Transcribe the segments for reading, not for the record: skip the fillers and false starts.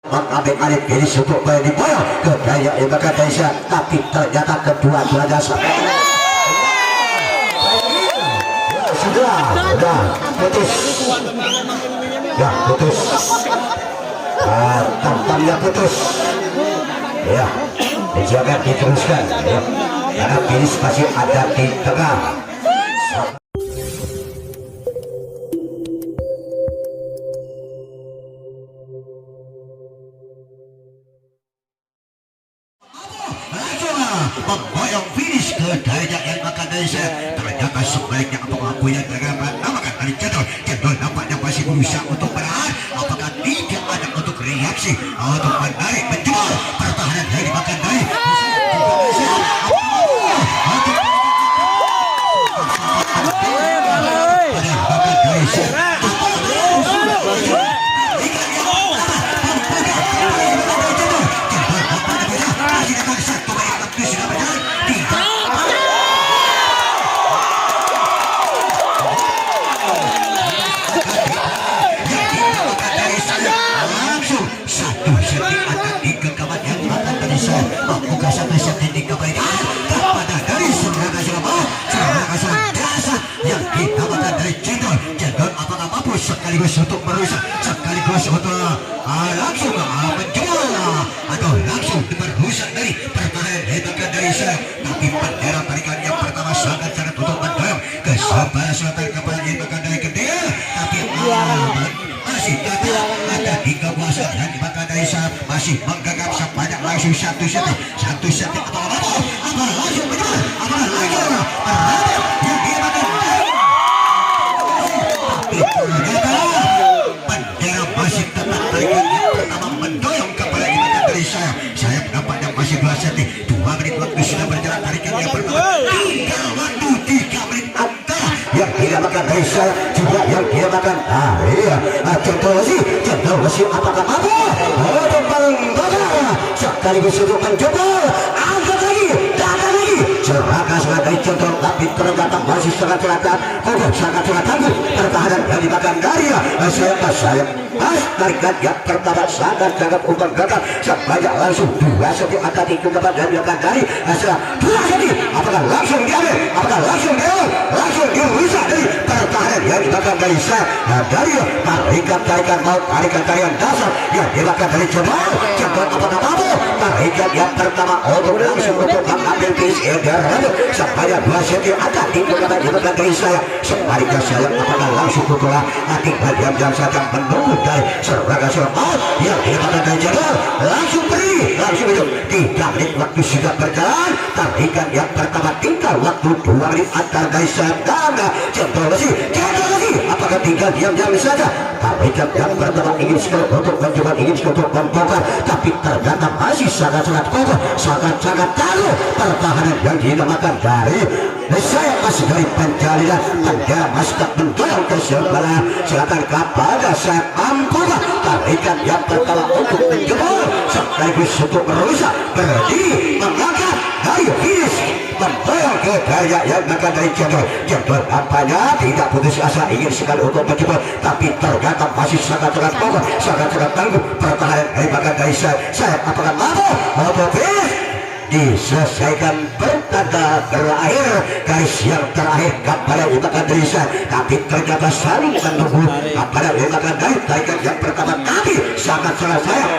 Mengabek-abek ini untuk diboyong ke gaya Embaka Desa, tapi ternyata kedua-duanya sampai sudah putus tampaknya putus ya, dijaga diteruskan ya, karena finish masih ada di tengah. Memboyong finish ke daya Embaka Desa, ternyata sebaliknya pengakuan dengan menamakan Ali Cendol. Cendol nampaknya masih berusaha untuk bertahan, apakah tidak ada untuk reaksi untuk menarik menjual pertahanan yang dimakan dari sekaligus untuk merusak, sekaligus untuk langsung menjual atau langsung merusak dari pertahanan Embaka Desa. Tapi bendera tarikan yang pertama sangat-sangat untuk mendorong ke sebelah selatan kepada Embaka Desa, tapi masih ada tiga kuasa dan Embaka Desa masih menggenggam sebanyak langsung satu set atau apa langsung menjual bendera masih tetap tarikan yang pertama mendoyong kepada Embaka Desa. Saya nampaknya masih 2 set, 2 menit waktu sudah berjalan, tarikan yang pertama tinggal waktu 3 menit antara yang Embaka Desa juga yang dinamakan Cendol Besi. Apakah mampu untuk menggolkan sekaligus untuk menjebol, angkat lagi, datang lagi serangan dari Cendol, tapi ternyata masih sangat tangguh pertahanan yang dimakan dari saya tarikan yang pertama sangat umpan gatal sebanyak langsung 2 set akan dikeluarkan dan dimakan dari 2 set. Apakah langsung diambil, apakah langsung dirusak dari pertahanan yang dimakan dari dari tarikan mau tarikan tarian dasar yang dimakan dari Cendol. Apakah mampu tarikan yang pertama untuk langsung untuk mengambil finish sebanyak 2 set akan dikeluarkan dimakan dari saya. Sebaliknya saya apakah langsung pukulan tinggal diam saja menunggu dari serangan yang dimakan dari Cendol. Langsung beri, langsung itu 3 menit waktu sudah berjalan, tarikan yang pertama tinggal waktu 2 menit antar dari saya dan Cendol Besi. Apakah tinggal diam saja? Tarikan yang pertama ingin sekali untuk mencoba, ingin sekali untuk membongkar, tapi ternyata masih sangat-sangat kokoh, sangat-sangat tangguh pertahanan yang dinamakan dari saya masih dari penjalinan bendera masih tak mendorong ke sebelah selatan kepada saya mampu tarikan yang pertama untuk menjebol sekaligus untuk merusak, berdiri mengangkat dari finish memboyong ke daya yang makan dari Cendol. Cendol apanya tidak putus asa, ingin sekali untuk menjebol, tapi ternyata masih sangat-sangat kokoh, sangat-sangat tangguh pertahanan dari makan dari saya apakah mampu finish diselesaikan bertanda berakhir garis yang terakhir kepada Embaka Desa, tapi ternyata saling menunggu kepada Embaka Desa. Tarikan yang pertama tapi sangat-sangat sayang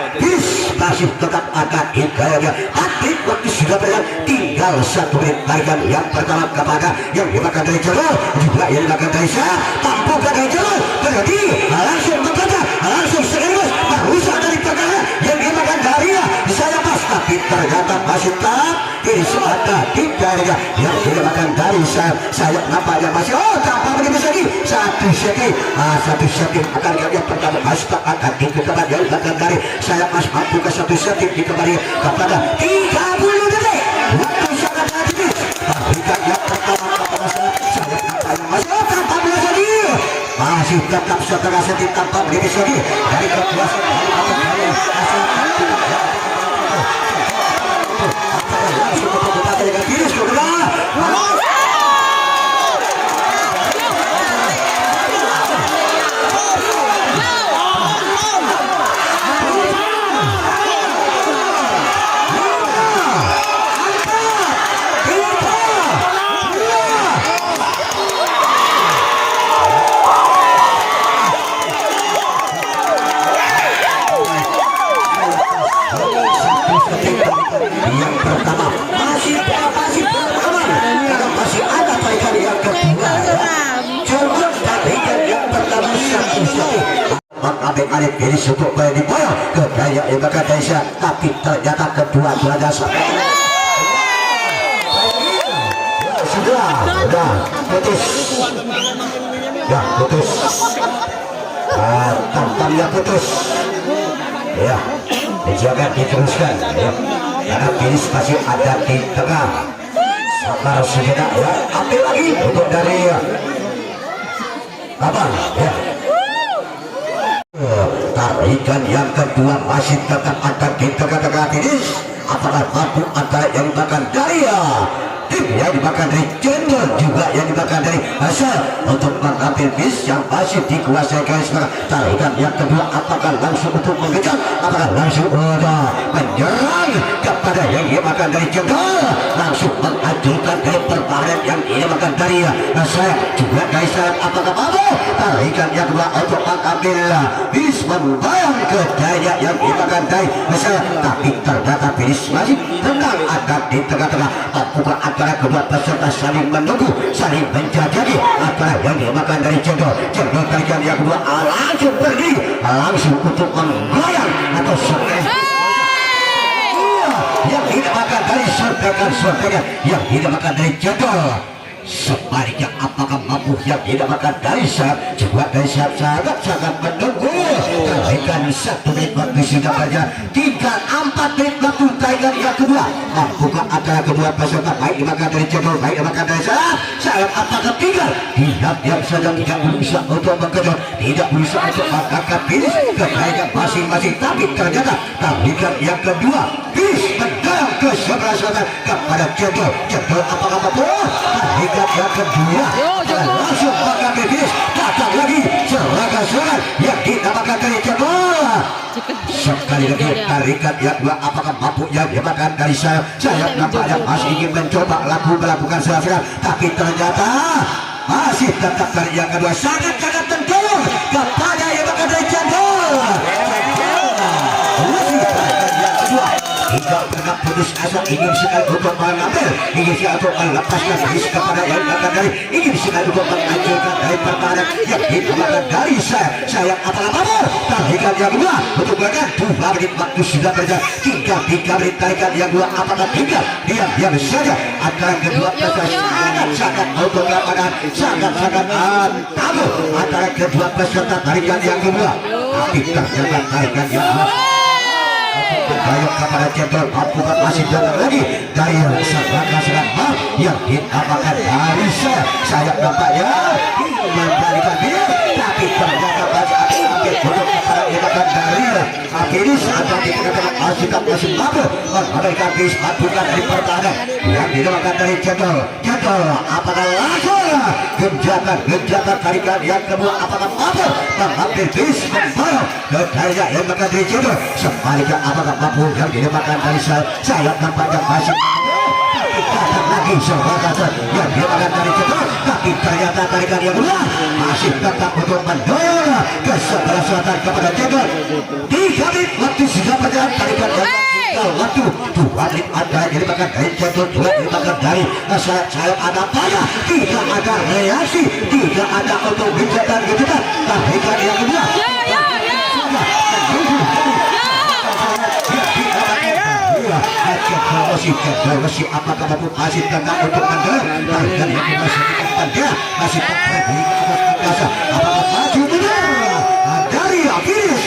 masih tetap akan ikutnya, tapi waktu sudah berjalan tinggal 1 menit. Tarikan yang pertama kepada yang Embaka Desa juga yang Embaka Desa tampukkan dari Cendol, berarti langsung bekerja, langsung sekaligus merusak dari pertahanan yang Embaka Desa. Saya pas, tapi ternyata masih tetap ini ada di daerah yang dinamakan dari saya nampaknya masih tanpa menipis lagi 1 set akan yang pertama masih tak akan dikeluarkan yang belakang dari saya mas mampu ke 1 set dikembali kepada 30 detik waktu sangat habis. Tarikan yang pertama kepada saya nampaknya masih tanpa menipis lagi, masih tetap setengah set tanpa menipis lagi dari kekuasaan yang pertama masih aman karena masih ada tarikan yang kedua ya. Coba tarikan yang pertama satu-satu adik-adik ini cukup banyak diboyong ke daya Embaka Desa, tapi ternyata kedua-duanya sampai sudah putus tampaknya putus ya, dijaga diteruskan ya, karena finish masih ada di tengah. Sabar sejenak ya, ambil lagi untuk dari abang ya. Tarikan yang kedua masih tetap ada di tengah-tengah finish. Apakah mampu antara yang dimakan dari tim yang dimakan dari channel juga yang dimakan dari asal untuk mengambil bis yang masih dikuasai guys. Tarikan yang kedua apakah langsung untuk mengejar, apakah langsung menyerang kepada yang dimakan dari channel, langsung mengajukan dari perbaran yang dimakan dari asal juga guys. Apakah mampu tarikan yang kedua untuk mengambil bis membayang ke daya yang dimakan dari asal, tapi ternyata bis masih tenang ada di tengah-tengah. Apakah antara kedua peserta saling menunggu, saling menjajaki antara yang dimakan dari cendol tarikan yang kedua langsung pergi, langsung untuk menggoyang atau yang dimakan dari sorbekan yang dimakan dari cendol. Sebaliknya apakah mampu yang dimakan dari sayap juga dari sayap sangat menunggu. Tarikan 1 menit waktu sudah berjalan 3-4 menit waktu tarikan yang kedua. Mampukah antara kedua peserta baik dimakan dari cendol baik dimakan dari sayap apakah tinggal diam saja, tidak berusaha untuk mengejar, tidak berusaha untuk mengangkat finish ke tarikan masing-masing, tapi ternyata tarikan yang kedua finish mendorong ke sebelah selatan kepada cendol apakah mampu tarikan yang kedua langsung mengambil finish. Datang lagi serangan yang dinamakan dari cendol. Sekali lagi tarikan yang kedua apakah mampu yang dimakan dari sayap nampaknya masih ingin mencoba melakukan serang, tapi ternyata masih tetap dari yang kedua sangat-sangat tendorong kepada yang dimakan dari cendol. Tidak pernah putus asa, ingin sekali untuk mengambil, ingin sekali untuk melepaskan bis kepada yang datang dari, ingin sekali untuk menghancurkan dari pertahanan yang dimakan dari sayap apakah mampu tarikan yang kedua untuk mereka 2 menit waktu sudah berjalan 3 menit tarikan yang kedua apakah tinggal diam saja antara kedua peserta sangat untuk keadaan sangat-sangat tamu antara kedua peserta tarikan yang kedua, tapi ternyata tarikan yang kedua Gayok kepada cendol apakah masih datang lagi dari serangan yang dinamakan dari sayap nampaknya membalikan dia, tapi ternyata masih ambil untuk kepada dinamakan dari finish ada di tengah-tengah masih mampu membalikan bis bukan dari pertahanan yang dinamakan dari cendol apakah langsung genjatan tarikan yang kedua apakah mampu mengambil bis membayang ke daya yang dinamakan dari cendol. Sebaliknya apakah mampu yang dinamakan dari sayap nampaknya masih datang lagi serangan yang dinamakan dari cendol, tapi ternyata tarikan yang kedua masih tetap untuk mendorong ke sebelah selatan kepada cendol. 3 menit waktu sudah berjalan tarikan yang waktu 2 menit ada yang dimakan dari cendol 2 dimakan dari sayap ada pada tidak ada reaksi, tidak ada untuk genjatan tarikan yang kedua masih apakah mampu masih tengah untuk mendorong tarikan yang masih terjadi apakah maju benar dari finish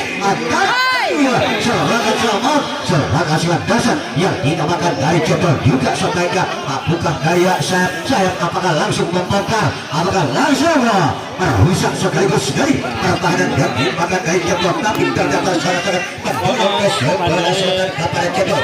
serangan dasar yang dinamakan dari cendol juga sebaiknya apakah daya sayap apakah langsung membongkar apakah langsung merusak sekaligus dari pertahanan yang dinamakan dari cendol, tapi ternyata sangat-sangat mendorong ke sebelah selatan kepada cendol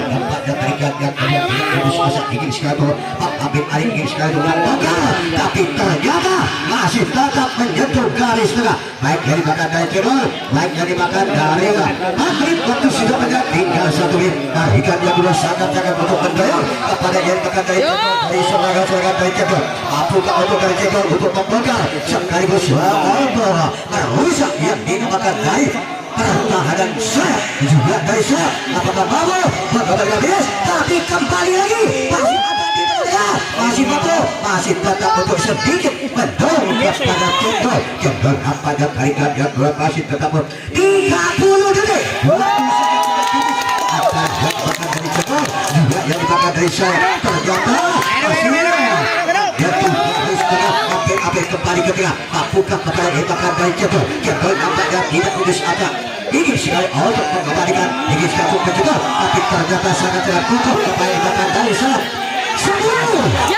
nampaknya tarikan yang kedua putus asa ingin sekali Habib Ali ingin sekali membongkar, tapi ternyata masih tetap menyentuh garis tengah baik yang dimakan dari cendol baik yang dimakan dari Habib waktu sudah menjadi tinggal 1 menit tarikan yang kedua sangat-sangat untuk mendorong kepada yang dimakan dari cendol dari serangan dari cendol apakah untuk dari cendol untuk membongkar sekaligus merusak yang dinamakan dari pertahanan sayap juga dari shot. Apakah Babo kembali habis, tapi kembali lagi masih ada di tengah, masih Babo masih tetap untuk sedikit mendongkrak pada Cendol. Cendol apakah tarikan yang dua masih tetap 30 detik. Akan dibakar dari Cendol, juga yang dibakar dari shot. Ternyata Apel kembali ke tengah, apakah kepada dibakar dari Cendol. Cendol nampaknya tidak putus asa, ingin sekali untuk mengembalikan, ingin sekali untuk mencoba, tapi ternyata sangat tertutup kepada dibakar dari shot. 10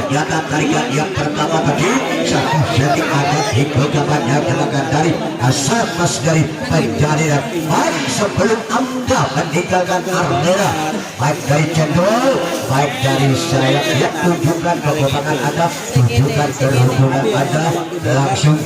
ternyata tarikan yang pertama tadi satu detik ada di kegamannya gerakan dari Mas dari penjara. Baik sebelum Anda meninggalkan arena, baik dari Cendol, baik dari saya, ya tunjukkan kekompakan Anda, tunjukkan kerukunan Anda langsung